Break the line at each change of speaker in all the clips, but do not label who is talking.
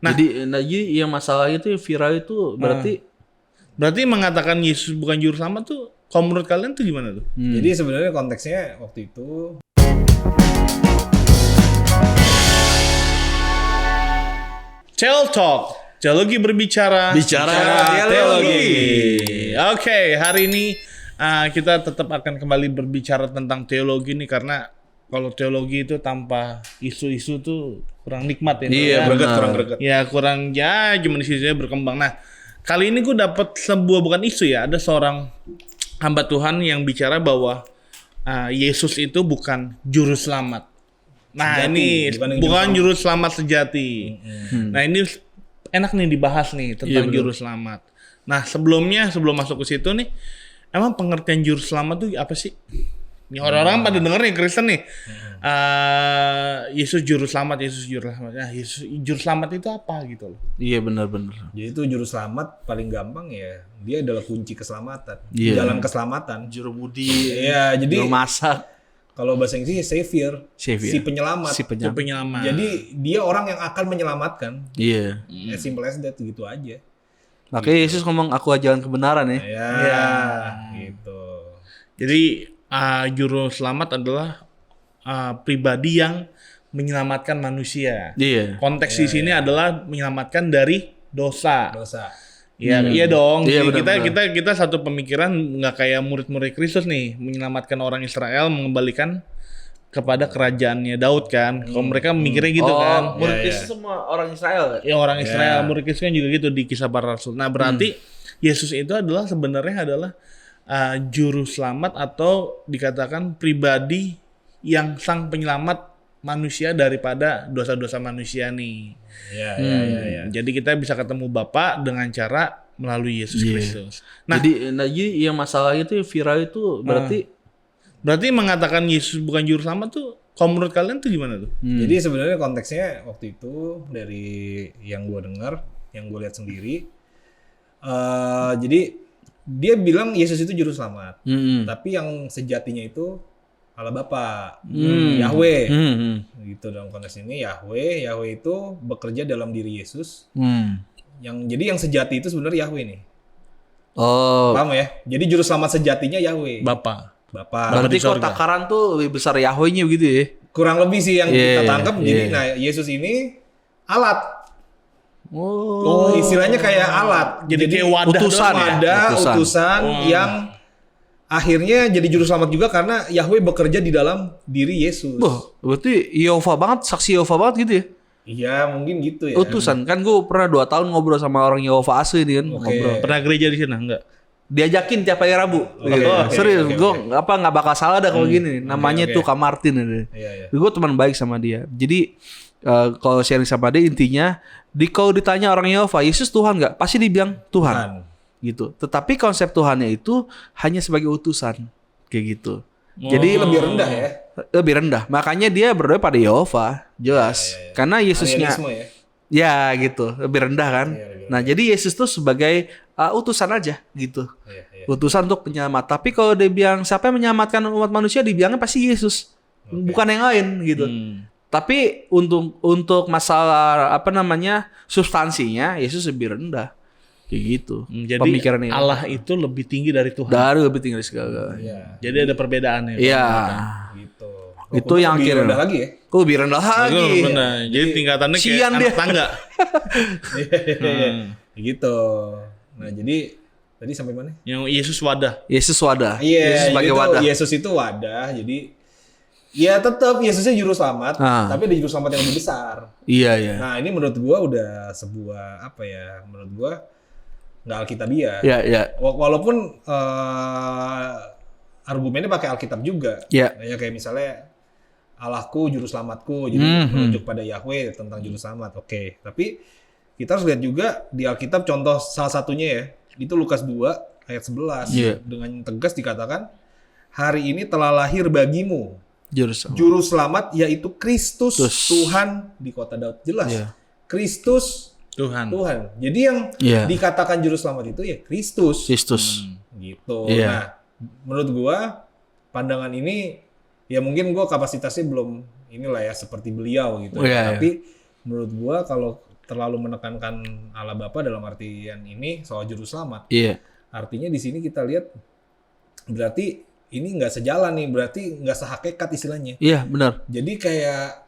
Nah,
Jadi yang masalah itu viral itu
berarti mengatakan Yesus bukan juru selamat tuh, kalau menurut kalian tuh gimana tuh?
Jadi sebenarnya konteksnya waktu itu
Tel Talk, teologi berbicara,
Bicara
teologi. Oke, hari ini kita tetap akan kembali berbicara tentang teologi nih, karena kalau teologi itu tanpa isu-isu tuh kurang nikmat ya.
Iya,
kurang
benar.
greget. Ya kurang gimana sih berkembang. Nah, kali ini gue dapat sebuah bukan isu ya, ada seorang hamba Tuhan yang bicara bahwa Yesus itu bukan juru selamat. Nah,
Sejati,
ini
dibanding
bukan juru selamat sejati. Nah, ini enak nih dibahas nih tentang
Iya,
juru selamat. Nah, sebelum masuk ke situ nih, emang pengertian juru selamat tuh apa sih? Ini orang-orang pada denger nih, Kristen nih. Yesus juru selamat. Nah, Yesus juru selamat itu apa gitu loh.
Iya benar-benar.
jadi itu juru selamat paling gampang ya. Dia adalah kunci keselamatan.
Iya.
Jalan keselamatan.
Juru budi,
Iya, jadi
juru masak,
kalau bahasa Inggris Savior,
Savior.
si penyelamat.
si
Itu
penyelamat.
penyelamat.
Jadi dia orang yang akan menyelamatkan.
Iya.
As simple as that, gitu aja.
Makanya Yesus ngomong aku jalan kebenaran ya.
Ya, gitu.
Jadi juru selamat adalah pribadi yang menyelamatkan manusia.
Iya.
Konteks di sini adalah menyelamatkan dari dosa.
Dosa.
Ya, iya dong.
Iya,
Jadi
benar-benar.
kita satu pemikiran, nggak kayak murid-murid Kristus nih, menyelamatkan orang Israel, mengembalikan kepada kerajaannya Daud kan. Kalau mereka mikirnya gitu kan.
murid
Iya,
Kristus semua orang Israel.
Ya orang Israel, murid Kristus kan juga gitu di Kisah Para Rasul. Nah, berarti Yesus itu adalah sebenarnya adalah juru selamat, atau dikatakan pribadi yang sang penyelamat manusia daripada dosa-dosa manusia nih.
Ya.
Jadi kita bisa ketemu Bapa dengan cara melalui Yesus Kristus. Nah,
Jadi yang masalah itu viral itu
berarti mengatakan Yesus bukan juru selamat tuh, kalau menurut kalian tuh gimana tuh?
Jadi sebenarnya konteksnya waktu itu dari yang gue dengar, yang gue lihat sendiri, jadi dia bilang Yesus itu juru selamat, tapi yang sejatinya itu Allah Bapa, Yahweh, gitu dalam konteks ini Yahweh itu bekerja dalam diri Yesus, jadi yang sejati itu sebenarnya Yahweh nih,
Oh,
paham ya? Jadi juru selamat sejatinya Yahweh,
Bapa.
berarti
di
kalau
sorga.
takaran tuh lebih besar Yahweh-nya gitu ya.
kurang lebih sih yang kita tangkap. Jadi,
iya.
nah Yesus ini alat.
Oh,
Istilahnya kayak alat.
Jadi kayak wadah
utusan
doang
ya?
Ada utusan yang akhirnya jadi juru selamat juga karena Yahweh bekerja di dalam diri Yesus.
Wah, berarti Yehova banget, saksi Yehova banget gitu ya.
Iya, mungkin gitu ya.
Utusan kan gue pernah 2 tahun ngobrol sama orang Yehova asli nih kan. Ngobrol.
Pernah gereja di sana enggak?
Diajakin tiap hari Rabu.
Iya, oke,
Serius,
oke,
gue nggak bakal salah dah kalau gini. Namanya
oke.
tuh Kak Martin ada.
Iya.
Gue teman baik sama dia. Jadi kalau sharing sama dia intinya, kalau ditanya orang Yehova, Yesus Tuhan nggak? Pasti dibilang Tuhan. Gitu. Tetapi konsep Tuhannya itu hanya sebagai utusan, kayak gitu. Jadi
Lebih rendah ya.
lebih rendah. Makanya dia berdoa pada Yehova, jelas. Karena Yesusnya,
Arianisme ya.
ya gitu, lebih rendah kan.
Iya,
Nah jadi Yesus tuh sebagai utusan aja gitu.
Iya.
Utusan untuk penyelamat. Tapi kalau dia bilang siapa yang menyelamatkan umat manusia, dibilangnya pasti Yesus, bukan yang lain gitu. Tapi untuk masalah substansinya Yesus lebih rendah, kayak gitu.
Jadi
Pemikirannya
Allah itu lebih tinggi dari Tuhan.
dari lebih tinggi dari segala.
Iya.
Jadi ada perbedaannya.
Iya.
Gitu.
Itu yang
lebih
akhirnya
rendah lagi ya.
Kok lebih rendah lagi?
Benar. Jadi tingkatannya kayak
Sian
anak
dia.
tangga.
Iya. Gitu. Nah, jadi tadi sampai mana?
Yang Yesus wadah.
Yesus wadah.
Iya,
Yesus sebagai
jadi tuh
wadah.
Yesus itu wadah. Jadi ya tetap Yesusnya juru selamat, tapi ada juru selamat yang lebih besar.
Iya, iya.
Nah, ini menurut gua udah sebuah apa ya? Menurut gua nggak alkitabiah.
Iya, iya.
Walaupun argumennya pakai Alkitab juga.
Iya.
Ya kayak misalnya Allahku juru selamatku, jadi menunjuk pada Yahweh tentang juru selamat. Oke. Tapi kita harus lihat juga di Alkitab contoh salah satunya ya, itu Lukas 2 ayat 11
Iya.
dengan tegas dikatakan, hari ini telah lahir bagimu
Juru
juru selamat yaitu Kristus
Terus.
Tuhan di kota Daud. Jelas.
Iya.
Kristus
Tuhan.
Jadi yang
Iya.
dikatakan juru selamat itu ya Kristus.
Kristus.
Gitu.
Iya.
Nah, menurut gua pandangan ini ya mungkin gua kapasitasnya belum inilah ya seperti beliau gitu.
Iya,
Tapi menurut gua kalau terlalu menekankan Allah Bapa dalam artian ini soal juru selamat.
Iya.
Artinya di sini kita lihat berarti ini nggak sejalan nih, berarti nggak sehakikat istilahnya.
Iya, benar.
Jadi kayak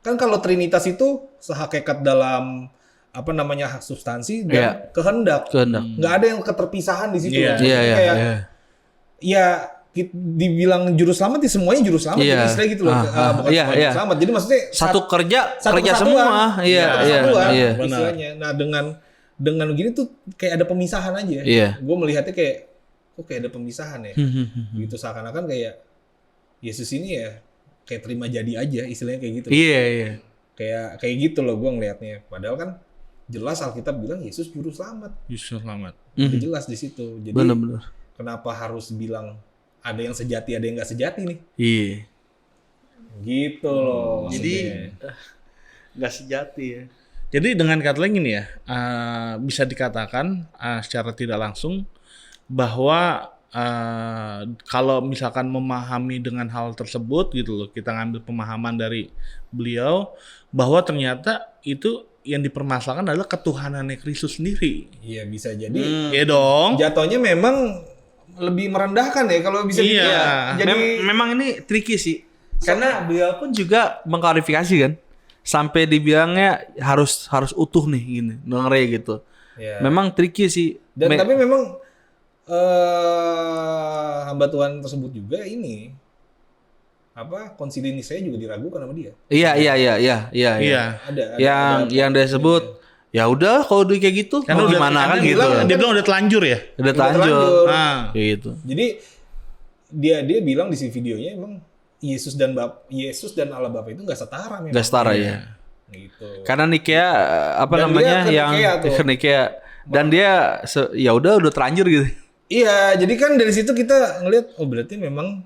kan kalau Trinitas itu sehakikat dalam apa namanya substansi dan kehendak.
Kehendak.
Nggak ada yang keterpisahan di situ.
Iya.
Iya, iya,
Kayak
iya.
ya dibilang juru selamat ya semuanya juru selamat.
Iya.
Jadi istilahnya gitu loh. Bukan
Iya,
cuma
iya.
juru selamat. Jadi maksudnya
Satu kerja
kesatuan.
semua. Iya, iya,
Kesatuan,
iya.
istilahnya. Nah dengan gini tuh kayak ada pemisahan aja.
Iya.
Gue melihatnya kayak kok kayak ada pemisahan ya. Gitu seakan-akan kayak Yesus ini ya kayak terima jadi aja istilahnya kayak gitu.
Iya, iya.
Kayak gitu loh gue ngelihatnya. Padahal kan jelas Alkitab bilang Yesus juru selamat.
Yesus selamat.
Udah jelas di situ. Jadi
Benar-benar.
kenapa harus bilang ada yang sejati ada yang nggak sejati nih?
Iya.
Gitu loh.
Jadi
maksudnya.
nggak sejati ya.
Jadi dengan kata lain gini ya, bisa dikatakan secara tidak langsung bahwa kalau misalkan memahami dengan hal tersebut gitu loh, kita ngambil pemahaman dari beliau bahwa ternyata itu yang dipermasalahkan adalah ketuhanannya Kristus sendiri.
Iya bisa jadi.
Iya dong.
Jatuhnya memang lebih merendahkan ya kalau bisa
Iya.
dibilang. Jadi
Memang ini tricky sih. Karena beliau pun juga mengklarifikasi kan. Sampai dibilangnya harus utuh nih gini, dengar gitu.
ya.
Memang tricky sih.
Dan tapi memang hamba Tuhan tersebut juga ini apa konsili Nisea juga diragukan sama dia.
Iya.
Iya.
Ada
Yang dia sebut ya udah kalau dia kayak gitu
Karena
mau gimana kan gitu.
Dia bilang udah telanjur ya.
Udah
terlanjur.
telanjur.
Nah,
Gitu.
Jadi dia bilang di si videonya emang Yesus dan Allah Bapa itu nggak setara memang.
Gak setara ya.
Gitu.
Karena Nikea apa
Dan
namanya
dia ke
yang
Nikea tuh.
ke Nikea dan dia ya udah terlanjur gitu.
Iya, jadi kan dari situ kita ngelihat oh berarti memang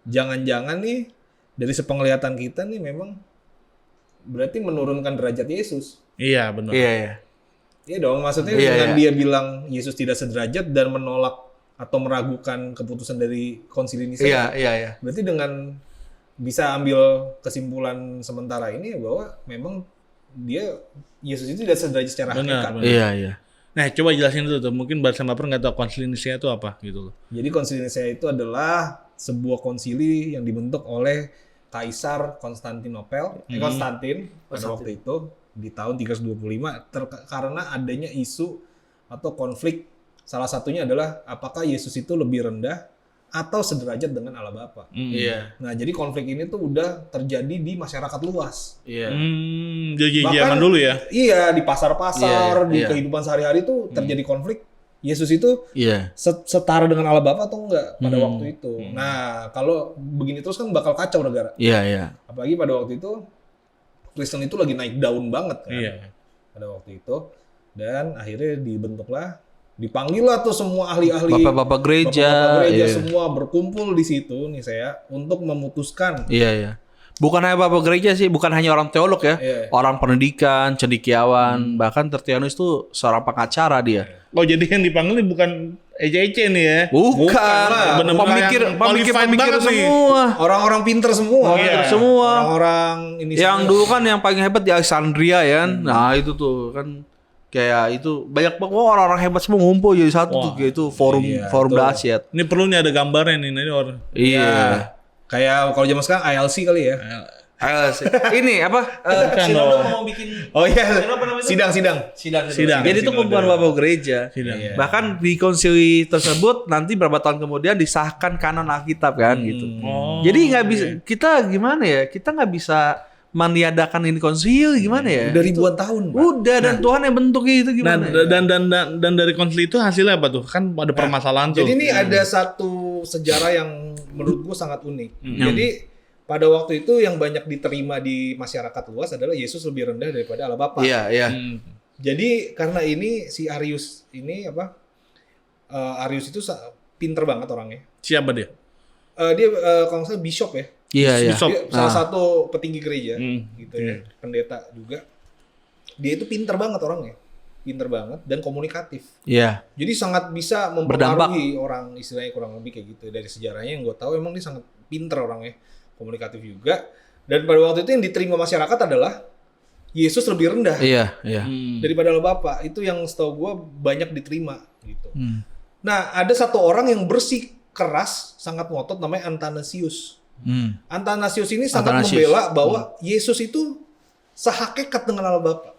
jangan-jangan nih dari sepenglihatan kita nih memang berarti menurunkan derajat Yesus.
iya benar.
Iya.
Iya dong, maksudnya
Iya,
dengan
iya.
dia bilang Yesus tidak sederajat dan menolak atau meragukan keputusan dari konsili Nisea.
Iya.
Berarti dengan bisa ambil kesimpulan sementara ini bahwa memang Yesus itu tidak sederajat secara
Benar,
hakikat.
benar.
Iya.
Nah, coba jelasin dulu tuh. Mungkin Bapak Baper nggak tahu konsili Nisea itu apa gitu loh.
Jadi konsili Nisea itu adalah sebuah konsili yang dibentuk oleh Kaisar Konstantinopel, Konstantin pada waktu itu di tahun 325 karena adanya isu atau konflik. Salah satunya adalah apakah Yesus itu lebih rendah atau sederajat dengan Allah Bapa.
Iya.
Nah, jadi konflik ini tuh udah terjadi di masyarakat luas.
Iya.
Jadi
Bahkan-
zaman dulu ya.
Iya, di pasar-pasar,
Iya.
di kehidupan sehari-hari tuh terjadi konflik. Yesus itu
Iya.
setara dengan Allah Bapa atau enggak pada waktu itu. Nah, kalau begini terus kan bakal kacau negara.
Iya.
Apalagi pada waktu itu Kristen itu lagi naik daun banget kan.
Iya.
Pada waktu itu. Dan akhirnya dipanggil lah tuh semua ahli-ahli
Bapak-bapak gereja.
bapak-bapak gereja
Iya.
semua berkumpul di situ nih saya untuk memutuskan.
Iya. Bukan hanya bapak gereja sih, bukan hanya orang teolog ya.
Iya.
Orang pendidikan, cendekiawan, bahkan Tertianus itu seorang pengacara dia.
Oh, jadi yang dipanggil ini bukan ece-ece nih ya.
Bukan,
lah.
Bener-bener yang qualified banget nih.
semua.
Orang-orang pinter semua.
Pinter semua.
Orang-orang ini
Yang
semua.
dulu kan yang paling hebat di Alexandria ya kan. Nah, itu tuh kan kayak itu banyak banget orang-orang hebat semua ngumpul jadi satu tuh kayak itu forum
Iya,
forum
tuh.
dahsyat.
Ini perlu nih ada gambarnya nih. Ini orang.
Iya.
Kayak kalau zaman sekarang ILC kali ya.
Ini apa?
Bukan
Sinodo
dong.
mau bikin
Oh iya.
apa namanya?
Sidang-sidang.
sidang. Jadi itu kumpulan bapak gereja.
Sidang.
Iya.
Bahkan di konsili tersebut nanti beberapa tahun kemudian disahkan kanon Alkitab kan gitu.
Oh.
Jadi nggak bisa kita gimana ya? Kita nggak bisa meniadakan ini konsili gimana ya?
Udah ribuan tahun, Pak.
Udah dan Tuhan yang bentuknya itu
Nah,
gimana? ya?
dan dari konsili itu hasilnya apa tuh? Kan ada permasalahan tuh.
Jadi ini ada satu sejarah yang menurut gua sangat unik. Jadi pada waktu itu yang banyak diterima di masyarakat luas adalah Yesus lebih rendah daripada Allah Bapa.
Iya.
Jadi karena ini si Arius ini apa? Arius itu pinter banget orangnya.
Siapa dia?
Dia kalau nggak salah bishop ya.
Iya.
Bishop.
Dia salah satu petinggi gereja gitu
Iya.
ya, pendeta juga. Dia itu pinter banget orangnya. Pinter banget dan komunikatif.
Iya.
Jadi sangat bisa mempengaruhi orang istilahnya kurang lebih kayak gitu. Dari sejarahnya yang gue tahu emang dia sangat pinter orangnya, komunikatif juga. Dan pada waktu itu yang diterima masyarakat adalah Yesus lebih rendah
Iya.
daripada Allah Bapa. Itu yang setahu gue banyak diterima gitu. Nah, ada satu orang yang bersih keras, sangat ngotot, namanya Athanasius. Athanasius ini sangat membela bahwa Yesus itu sehakikat dengan Allah Bapa.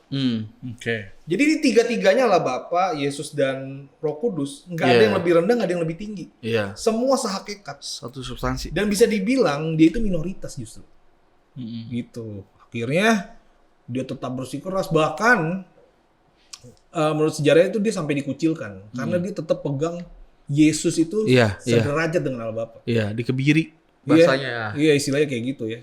Oke.
Jadi ini tiga-tiganya Allah Bapa, Yesus dan Roh Kudus, nggak ada yang lebih rendah, nggak ada yang lebih tinggi.
Iya.
Semua sehakikat.
Satu substansi.
Dan bisa dibilang dia itu minoritas justru. Gitu. Akhirnya dia tetap bersikeras, bahkan menurut sejarah itu dia sampai dikucilkan karena dia tetap pegang Yesus itu sederajat dengan Allah Bapa.
Iya, dikebiri bahasanya.
Iya, istilahnya kayak gitu ya.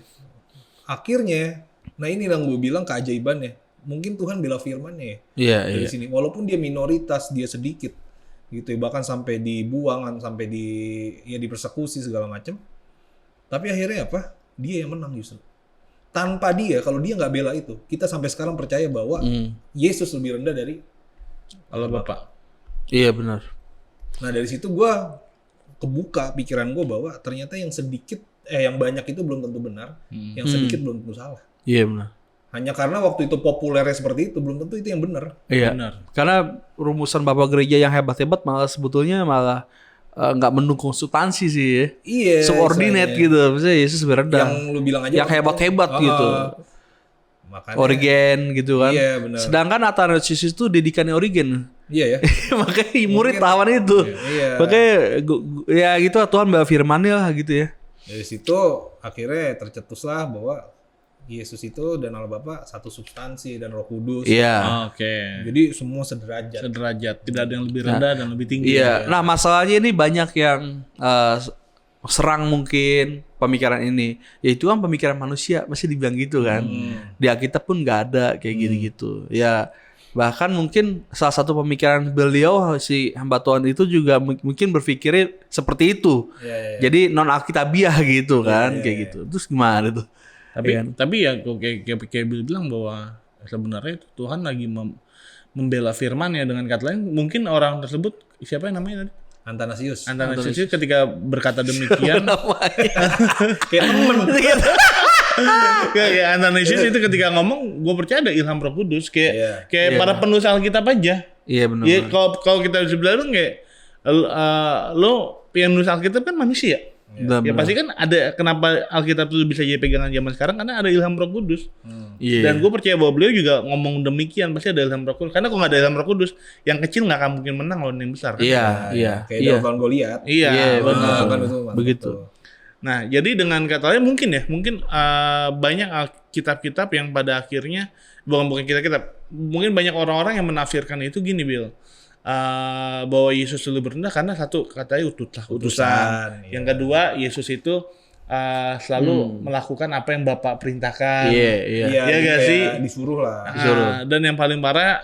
Akhirnya, nah ini yang gue bilang keajaibannya. Mungkin Tuhan bela firman-Nya ya. Dari sini. Walaupun dia minoritas, dia sedikit gitu ya, bahkan sampai dibuang, sampai dipersekusi segala macam. Tapi akhirnya apa? Dia yang menang justru. Tanpa dia, kalau dia nggak bela itu, kita sampai sekarang percaya bahwa Yesus lebih rendah dari Allah Bapa.
Iya benar.
Nah dari situ gue kebuka pikiran gue bahwa ternyata yang banyak itu belum tentu benar, yang sedikit belum tentu salah.
Iya benar.
Hanya karena waktu itu populernya seperti itu, belum tentu itu yang benar.
Iya.
Benar.
Karena rumusan bapak gereja yang hebat-hebat malah sebetulnya nggak mendukung substansi sih ya.
Iya.
Subordinate gitu. Misalnya Yesus berendah.
Yang lu bilang aja.
Yang hebat-hebat gitu.
Makanya,
Origen gitu kan.
Iya benar.
Sedangkan Athanasius itu didikannya Origen.
Iya ya.
Makanya murid lawan itu.
Iya.
Makanya ya gitu Tuhan bawa firman-Nya lah gitu ya.
Dari situ akhirnya tercetuslah bahwa Yesus itu dan Allah Bapa satu substansi dan Roh Kudus.
Iya.
Oke.
Jadi semua sederajat.
Tidak ada yang lebih rendah dan lebih tinggi.
Iya. Nah masalahnya ini banyak yang serang mungkin pemikiran ini. Ya itu kan pemikiran manusia masih dibilang gitu kan. Di Alkitab pun nggak ada kayak gitu-gitu. Ya bahkan mungkin salah satu pemikiran beliau si hamba Tuhan itu juga mungkin berpikirnya seperti itu.
Iya.
Jadi non Alkitabiah gitu kan kayak gitu. Terus gimana tuh?
Tapi ya kayak Bill bilang bahwa sebenarnya Tuhan lagi membela firman-Nya, dengan kata lain mungkin orang tersebut siapa yang namanya tadi?
Athanasius
Ketika berkata demikian
kayak temen.
Kayak Athanasius itu ketika ngomong, gue percaya ada ilham Roh Kudus kayak para penulis Alkitab aja.
Iya benar.
Ya kalau kita sebenarnya kayak lo yang nulis Alkitab kan manusia. Ya pasti kan ada kenapa Alkitab itu bisa jadi pegangan zaman sekarang karena ada ilham Roh Kudus. Dan gue percaya bahwa beliau juga ngomong demikian, pasti ada ilham Roh Kudus. Karena kalau nggak ada ilham Roh Kudus, yang kecil nggak akan mungkin menang lawan yang besar. Kan?
Iya.
Kayak Daud lawan Goliat.
Iya, benar.
Begitu.
Nah, jadi dengan kata lain mungkin banyak kitab-kitab yang pada akhirnya bukan kitab-kitab, mungkin banyak orang-orang yang menafsirkan itu gini, Bill. Bahwa Yesus lebih rendah karena satu katanya utusan. Yang kedua Yesus itu selalu melakukan apa yang Bapa perintahkan.
Iya.
Iya
Gak sih?
Disuruh lah.
Dan yang paling parah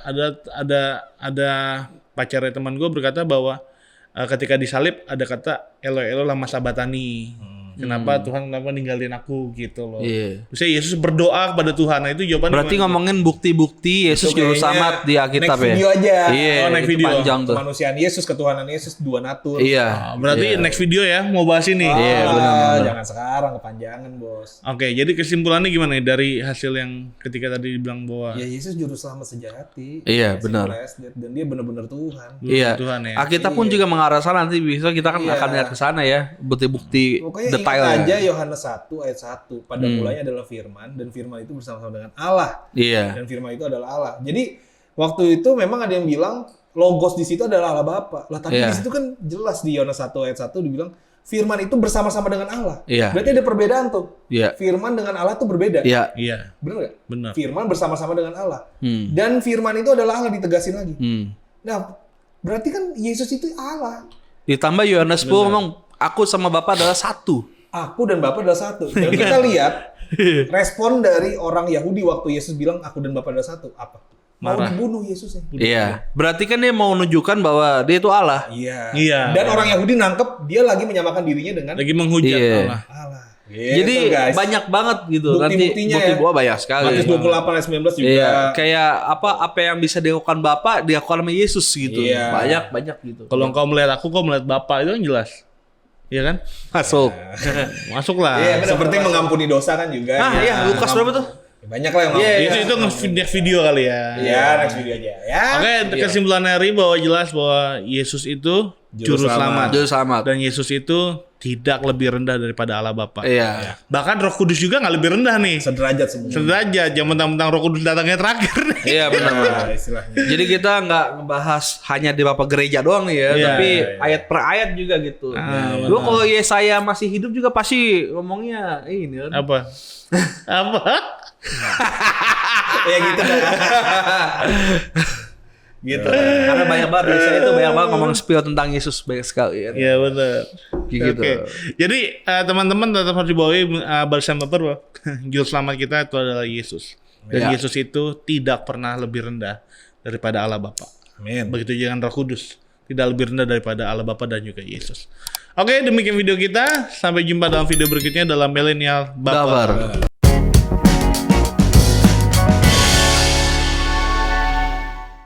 ada pacarnya teman gue berkata bahwa ketika disalib ada kata Eloi Eloi lama sabatani. Kenapa Tuhan ninggalin aku gitu loh. Maksudnya Yesus berdoa kepada Tuhan. Nah itu jawabannya.
Berarti ngomongin bukti-bukti Yesus juru selamat di Alkitab ya.
Next video aja.
Iya,
next video.
Panjang tuh.
Kemanusiaan Yesus, ketuhanan Yesus, dua natur.
Iya.
Berarti next video ya mau bahas ini.
Iya, benar.
Jangan sekarang kepanjangan, Bos.
Oke, jadi kesimpulannya gimana nih dari hasil yang ketika tadi dibilang bahwa
Ya Yesus juru selamat sejati.
Iya, benar.
Dan dia benar-benar Tuhan.
Iya.
Tuhan ya.
Alkitab pun juga mengarah sana, nanti bisa kita kan akan lihat ke sana ya, bukti-bukti
Pokoknya
detailnya.
ingat aja Yohanes 1 ayat 1. Pada mulanya adalah firman dan firman itu bersama-sama dengan Allah.
Iya.
Dan firman itu adalah Allah. Jadi waktu itu memang ada yang bilang logos di situ adalah Allah Bapa. Lah tapi di situ kan jelas di Yohanes 1 ayat 1 dibilang firman itu bersama-sama dengan Allah.
Iya.
Berarti ada perbedaan tuh.
Iya.
Firman dengan Allah tuh berbeda.
Iya.
Iya.
Benar nggak?
Benar.
Firman bersama-sama dengan Allah. Dan firman itu adalah Allah, ditegasin lagi. Nah, berarti kan Yesus itu Allah.
Ditambah Yohanes 10 ngomong aku sama Bapa adalah satu.
Aku dan Bapa adalah satu. Dan kita lihat respon dari orang Yahudi waktu Yesus bilang aku dan Bapa adalah satu. Apa? Mau dibunuh Yesusnya.
Iya. Berarti kan dia mau menunjukkan bahwa dia itu Allah.
Iya. Dan orang Yahudi nangkep dia lagi menyamakan dirinya dengan
lagi menghujat Allah.
Gitu,
jadi
guys.
banyak banget gitu.
Bukti-buktinya
Nanti
ya.
bukti banyak sekali.
Matius 28 ayat 19 juga.
Iya, kayak apa yang bisa dilakukan Bapa dilakukan sama Yesus gitu.
Iya.
Banyak gitu.
Kalau engkau melihat aku, kau melihat Bapa, itu kan jelas. Iya kan?
Masuk.
Masuklah.
Iya, seperti mengampuni dosa kan juga.
Iya, Lukas berapa tuh?
Banyak lah yang mau.
Itu next video kali ya.
Iya, next video aja ya.
Oke, kesimpulan hari bahwa jelas bahwa Yesus itu juru selamat.
Juru selamat.
Dan Yesus itu tidak lebih rendah daripada Allah Bapa.
Iya.
Bahkan Roh Kudus juga nggak lebih rendah nih.
Sederajat semua.
Sederajat, jangan mentang-mentang Roh Kudus datangnya terakhir nih.
Iya benar.
Istilahnya.
Jadi kita nggak ngebahas hanya di Bapak gereja doang nih ya,
Iya,
tapi
iya.
ayat per ayat juga gitu. Lu kalau Yesaya masih hidup juga pasti ngomongnya ini kan.
Apa? Apa?
Ya gitu dah. Gitu.
Karena banyak banget Yesaya itu banyak banget ngomong spill tentang Yesus banyak sekali ya.
Iya benar.
Gitu.
Oke. Jadi teman-teman tetap harus dibawahi bersama bahwa juru selamat kita itu adalah Yesus. Dan
Ya.
Yesus itu tidak pernah lebih rendah daripada Allah Bapa.
Amin.
Begitu juga dengan Roh Kudus, tidak lebih rendah daripada Allah Bapa dan juga Yesus. Oke, demikian video kita. Sampai jumpa dalam video berikutnya dalam Millennial Baper.
Baper.